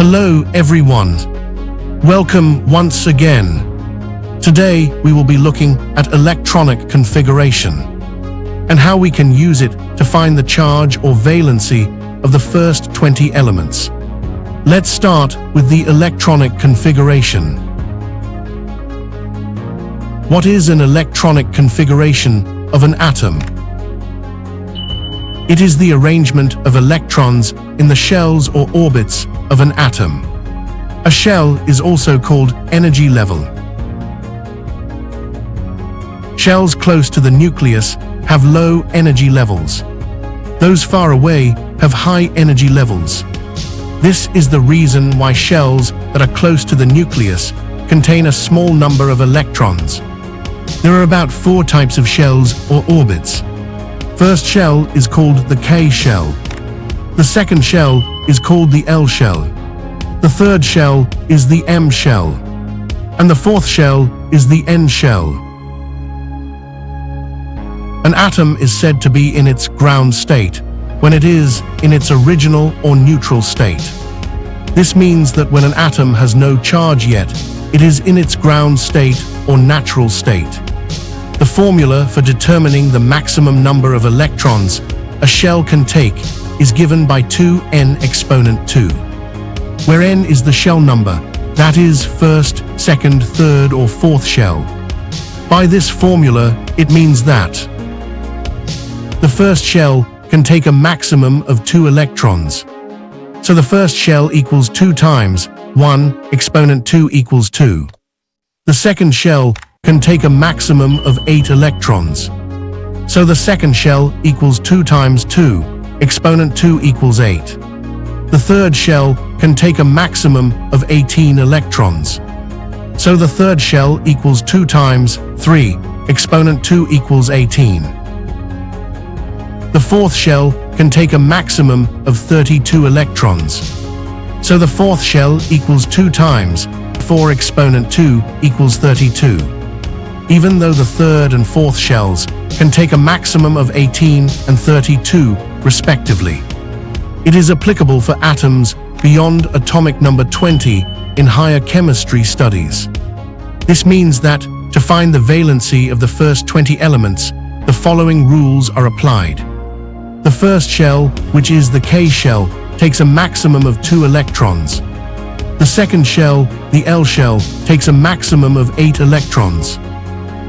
Hello everyone. Welcome once again. Today we will be looking at electronic configuration and how we can use it to find the charge or valency of the first 20 elements. Let's start with the electronic configuration. What is an electronic configuration of an atom? It is the arrangement of electrons in the shells or orbits of an atom. A shell is also called energy level. Shells close to the nucleus have low energy levels. Those far away have high energy levels. This is the reason why shells that are close to the nucleus contain a small number of electrons. There are about 4 types of shells or orbits. First shell is called the K shell. The second shell is called the L shell. The third shell is the M shell. And the fourth shell is the N shell. An atom is said to be in its ground state when it is in its original or neutral state. This means that when an atom has no charge yet, it is in its ground state or natural state. The formula for determining the maximum number of electrons a shell can take is given by 2n exponent 2, where n is the shell number, that is first, second, third or fourth shell. By this formula, it means that the first shell can take a maximum of 2 electrons. So the first shell equals 2 times 1 exponent 2 equals 2. The second shell can take a maximum of 8 electrons. So the second shell equals 2 times 2, exponent 2 equals 8. The third shell can take a maximum of 18 electrons. So the third shell equals 2 times 3, exponent 2 equals 18. The fourth shell can take a maximum of 32 electrons. So the fourth shell equals 2 times 4 exponent 2 equals 32. Even though the third and fourth shells can take a maximum of 18 and 32, respectively. It is applicable for atoms beyond atomic number 20 in higher chemistry studies. This means that, to find the valency of the first 20 elements, the following rules are applied. The first shell, which is the K shell, takes a maximum of 2 electrons. The second shell, the L shell, takes a maximum of 8 electrons.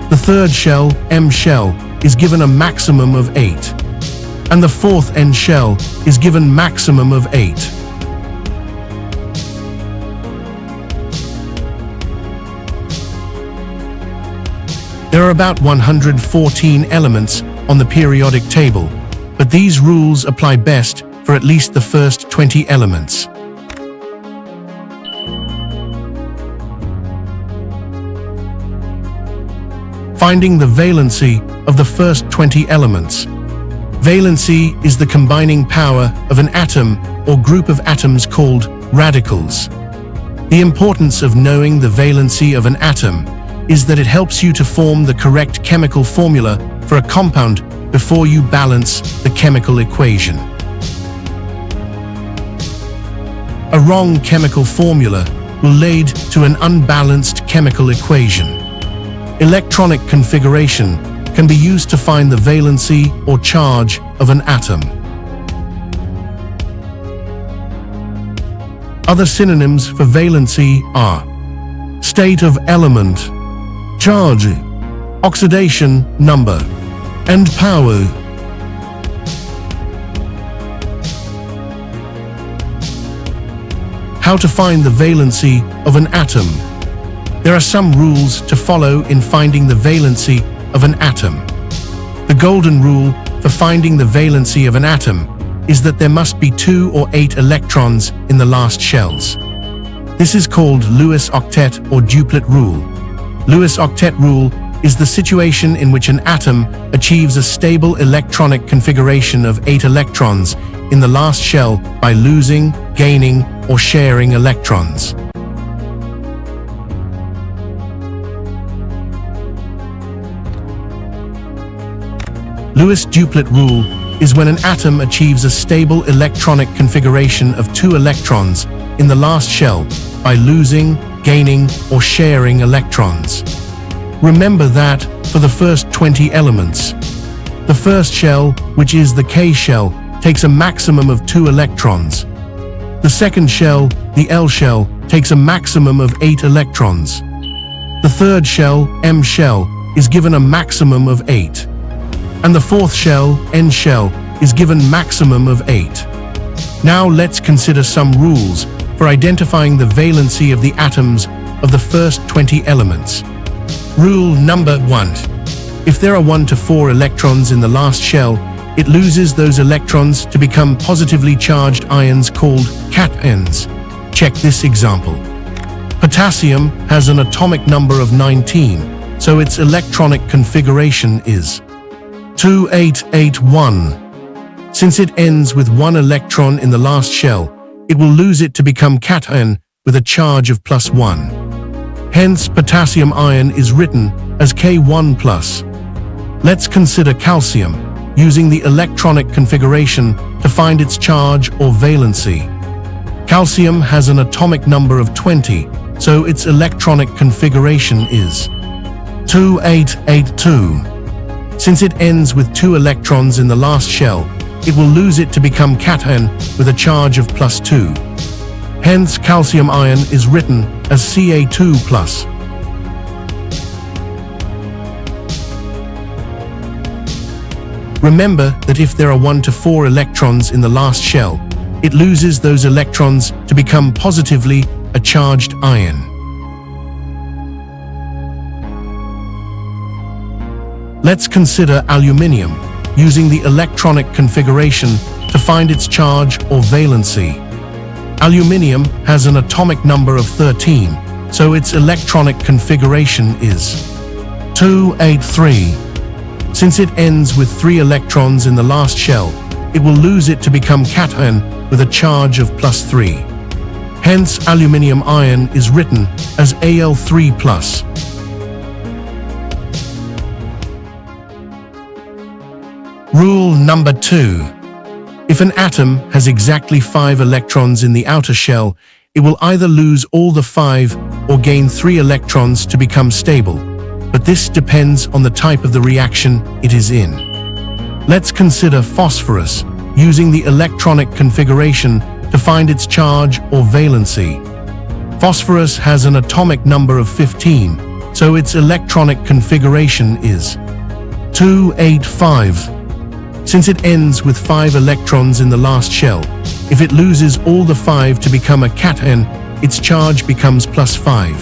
The third shell, M shell, is given a maximum of 8. And the fourth N shell is given maximum of 8. There are about 114 elements on the periodic table, but these rules apply best for at least the first 20 elements. Finding the valency of the first 20 elements. Valency is the combining power of an atom or group of atoms called radicals. The importance of knowing the valency of an atom is that it helps you to form the correct chemical formula for a compound before you balance the chemical equation. A wrong chemical formula will lead to an unbalanced chemical equation. Electronic configuration can be used to find the valency or charge of an atom. Other synonyms for valency are state of element, charge, oxidation number, and power. How to find the valency of an atom. There are some rules to follow in finding the valency of an atom. The golden rule for finding the valency of an atom is that there must be 2 or 8 electrons in the last shells. This is called Lewis octet or duplet rule. Lewis octet rule is the situation in which an atom achieves a stable electronic configuration of 8 electrons in the last shell by losing, gaining, or sharing electrons. Lewis duplet rule is when an atom achieves a stable electronic configuration of 2 electrons in the last shell by losing, gaining, or sharing electrons. Remember that for the first 20 elements, the first shell, which is the K shell, takes a maximum of 2 electrons. The second shell, the L shell, takes a maximum of 8 electrons. The third shell, M shell, is given a maximum of 8. And the fourth shell, N shell, is given maximum of 8. Now let's consider some rules for identifying the valency of the atoms of the first 20 elements. Rule number 1. If there are 1 to 4 electrons in the last shell, it loses those electrons to become positively charged ions called cations. Check this example. Potassium has an atomic number of 19, so its electronic configuration is 2881. Since it ends with 1 electron in the last shell, it will lose it to become cation with a charge of +1. Hence, potassium ion is written as K1+. Let's consider calcium, using the electronic configuration to find its charge or valency. Calcium has an atomic number of 20, so its electronic configuration is 2882. Since it ends with 2 electrons in the last shell, it will lose it to become cation with a charge of +2. Hence, calcium ion is written as Ca2+. Remember that if there are 1 to 4 electrons in the last shell, it loses those electrons to become positively a charged ion. Let's consider aluminium, using the electronic configuration to find its charge or valency. Aluminium has an atomic number of 13, so its electronic configuration is 283. Since it ends with 3 electrons in the last shell, it will lose it to become cation with a charge of +3. Hence, aluminium ion is written as Al3+. Rule number 2. If an atom has exactly 5 electrons in the outer shell, it will either lose all the 5 or gain 3 electrons to become stable. But this depends on the type of the reaction it is in. Let's consider phosphorus, using the electronic configuration to find its charge or valency. Phosphorus has an atomic number of 15, so its electronic configuration is 285. Since it ends with 5 electrons in the last shell, if it loses all the 5 to become a cation, its charge becomes +5.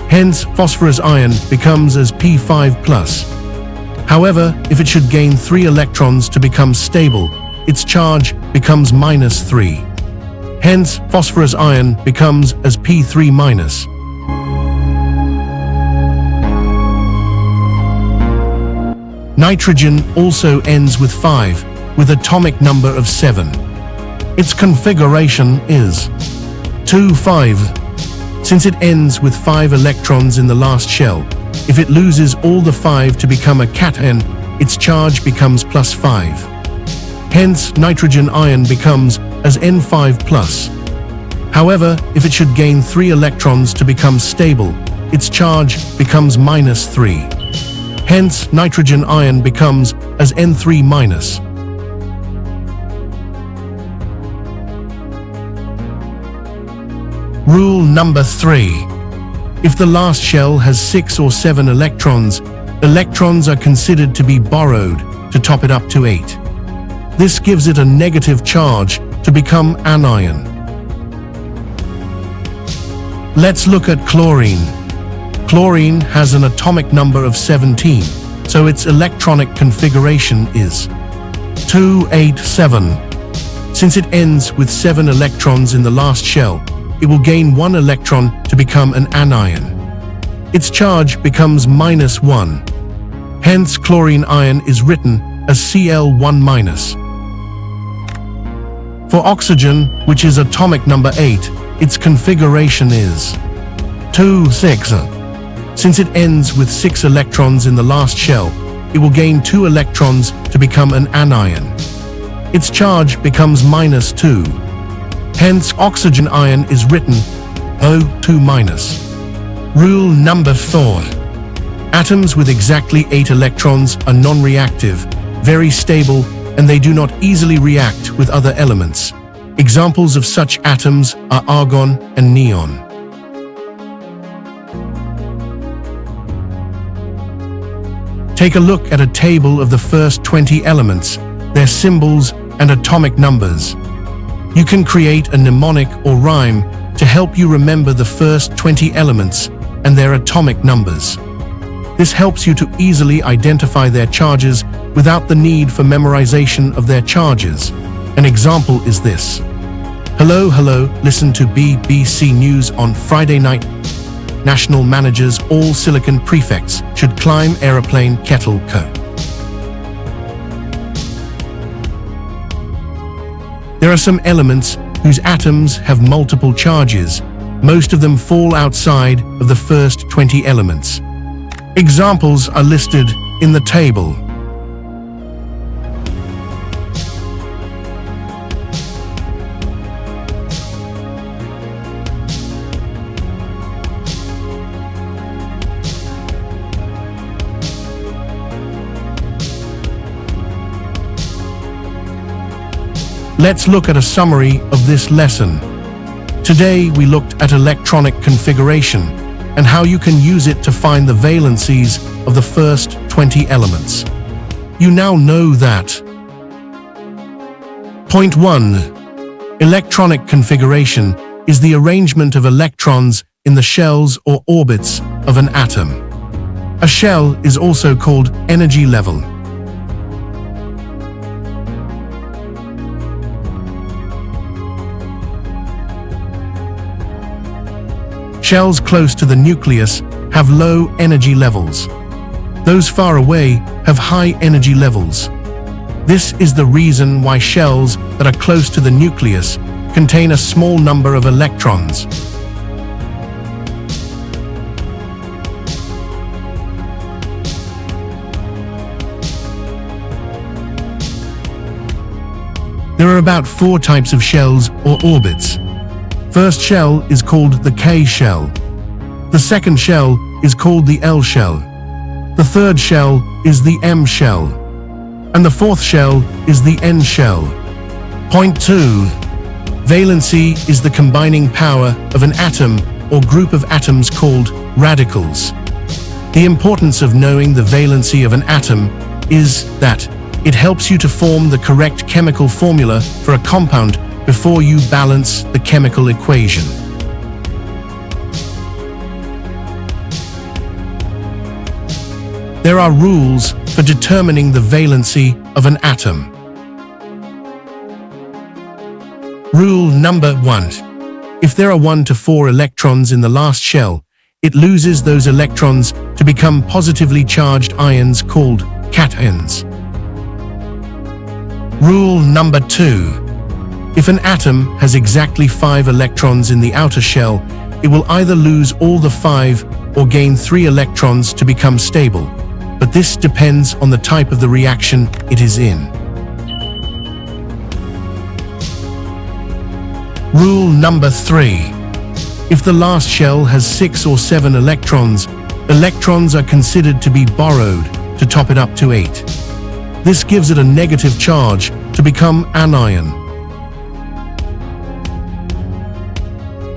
Hence, phosphorus ion becomes as P5+. However, if it should gain 3 electrons to become stable, its charge becomes -3. Hence, phosphorus ion becomes as P3-. Nitrogen also ends with 5, with atomic number of 7. Its configuration is 2,5. Since it ends with 5 electrons in the last shell, if it loses all the 5 to become a cation, its charge becomes +5. Hence, nitrogen ion becomes as N5+. However, if it should gain 3 electrons to become stable, its charge becomes -3. Hence, nitrogen ion becomes as N3-. Rule number 3. If the last shell has 6 or 7 electrons, electrons are considered to be borrowed to top it up to 8. This gives it a negative charge to become anion. Let's look at chlorine. Chlorine has an atomic number of 17, so its electronic configuration is 287. Since it ends with 7 electrons in the last shell, it will gain 1 electron to become an anion. Its charge becomes -1. Hence, chlorine ion is written as Cl1-. For oxygen, which is atomic number 8, its configuration is 2,6. Since it ends with 6 electrons in the last shell, it will gain 2 electrons to become an anion. Its charge becomes -2. Hence, oxygen ion is written O2-. Rule number 4. Atoms with exactly 8 electrons are non-reactive, very stable, and they do not easily react with other elements. Examples of such atoms are argon and neon. Take a look at a table of the first 20 elements, their symbols and atomic numbers. You can create a mnemonic or rhyme to help you remember the first 20 elements and their atomic numbers. This helps you to easily identify their charges without the need for memorization of their charges. An example is this. Hello, listen to BECE News on Friday night. National managers, all silicon prefects should climb aeroplane kettle co. There are some elements whose atoms have multiple charges. Most of them fall outside of the first 20 elements. Examples are listed in the table. Let's look at a summary of this lesson. Today we looked at electronic configuration and how you can use it to find the valencies of the first 20 elements. You now know that. Point 1. Electronic configuration is the arrangement of electrons in the shells or orbits of an atom. A shell is also called energy level. Shells close to the nucleus have low energy levels. Those far away have high energy levels. This is the reason why shells that are close to the nucleus contain a small number of electrons. There are about 4 types of shells or orbits. First shell is called the K shell. The second shell is called the L shell. The third shell is the M shell. And the fourth shell is the N shell. Point 2. Valency is the combining power of an atom or group of atoms called radicals. The importance of knowing the valency of an atom is that it helps you to form the correct chemical formula for a compound before you balance the chemical equation. There are rules for determining the valency of an atom. Rule number 1. If there are 1 to 4 electrons in the last shell, it loses those electrons to become positively charged ions called cations. Rule number 2. If an atom has exactly 5 electrons in the outer shell, it will either lose all the 5 or gain 3 electrons to become stable, but this depends on the type of the reaction it is in. Rule number 3. If the last shell has 6 or 7 electrons, electrons are considered to be borrowed to top it up to 8. This gives it a negative charge to become anion.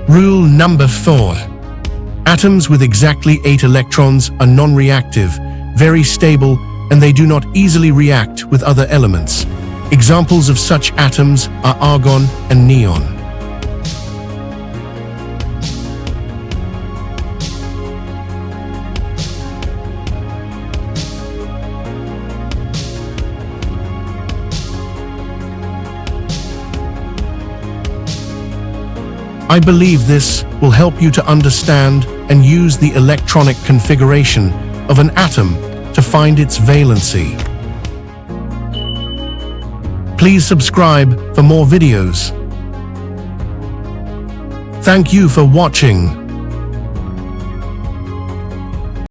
Rule number 4. Atoms with exactly 8 electrons are non-reactive, very stable, and they do not easily react with other elements. Examples of such atoms are argon and neon. I believe this will help you to understand and use the electronic configuration of an atom to find its valency. Please subscribe for more videos. Thank you for watching.